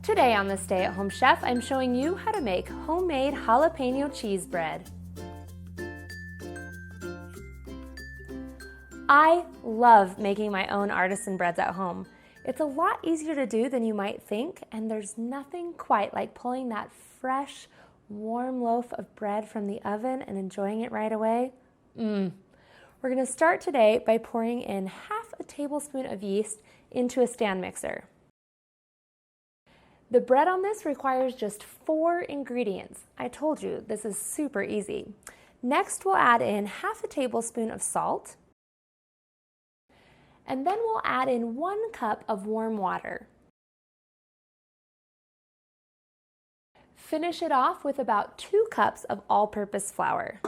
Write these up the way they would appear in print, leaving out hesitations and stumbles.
Today on the Stay at Home Chef, I'm showing you how to make homemade jalapeno cheese bread. I love making my own artisan breads at home. It's a lot easier to do than you might think, and there's nothing quite like pulling that fresh, warm loaf of bread from the oven and enjoying it right away. We're going to start today by pouring in half a tablespoon of yeast into a stand mixer. The bread on this requires just 4 ingredients. I told you, this is super easy. Next, we'll add in half a tablespoon of salt, and then we'll add in 1 cup of warm water. Finish it off with about 2 cups of all-purpose flour.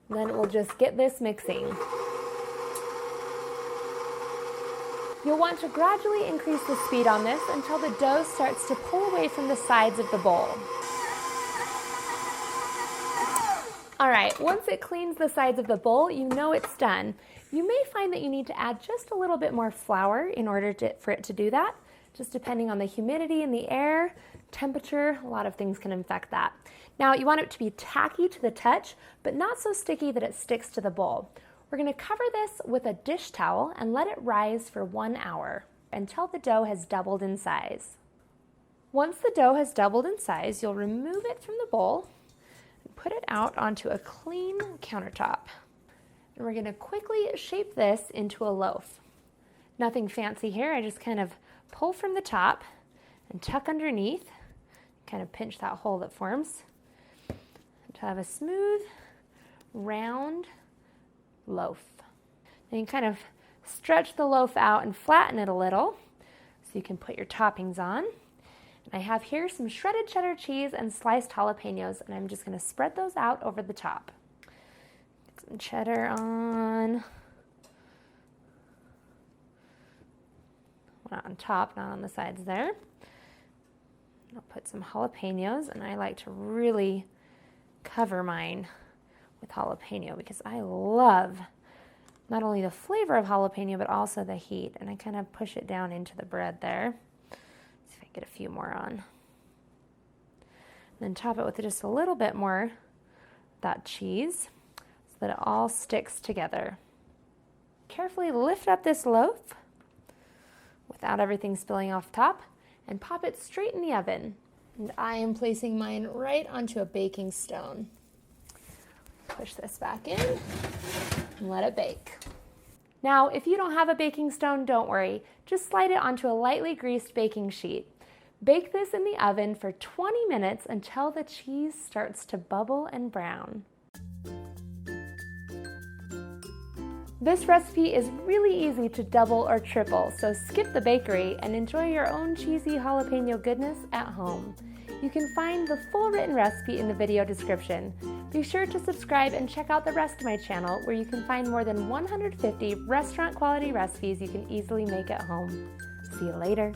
Then we'll just get this mixing. You'll want to gradually increase the speed on this until the dough starts to pull away from the sides of the bowl. Alright, once it cleans the sides of the bowl, you know it's done. You may find that you need to add just a little bit more flour in order for it to do that, just depending on the humidity in the air, temperature, a lot of things can affect that. Now you want it to be tacky to the touch, but not so sticky that it sticks to the bowl. We're going to cover this with a dish towel and let it rise for 1 hour until the dough has doubled in size. Once the dough has doubled in size, you'll remove it from the bowl and put it out onto a clean countertop. And we're going to quickly shape this into a loaf. Nothing fancy here, I just kind of pull from the top and tuck underneath, kind of pinch that hole that forms to have a smooth, round loaf. Then you kind of stretch the loaf out and flatten it a little so you can put your toppings on. And I have here some shredded cheddar cheese and sliced jalapenos, and I'm just going to spread those out over the top. Get some cheddar on. Not on top, not on the sides there. I'll put some jalapenos, and I like to really cover mine with jalapeno because I love not only the flavor of jalapeno but also the heat, and I kind of push it down into the bread there. See if I can get a few more on. And then top it with just a little bit more of that cheese so that it all sticks together. Carefully lift up this loaf without everything spilling off the top and pop it straight in the oven. And I am placing mine right onto a baking stone. Push this back in and let it bake. Now, if you don't have a baking stone, don't worry. Just slide it onto a lightly greased baking sheet. Bake this in the oven for 20 minutes until the cheese starts to bubble and brown. This recipe is really easy to double or triple, so skip the bakery and enjoy your own cheesy jalapeno goodness at home. You can find the full written recipe in the video description. Be sure to subscribe and check out the rest of my channel where you can find more than 150 restaurant quality recipes you can easily make at home. See you later.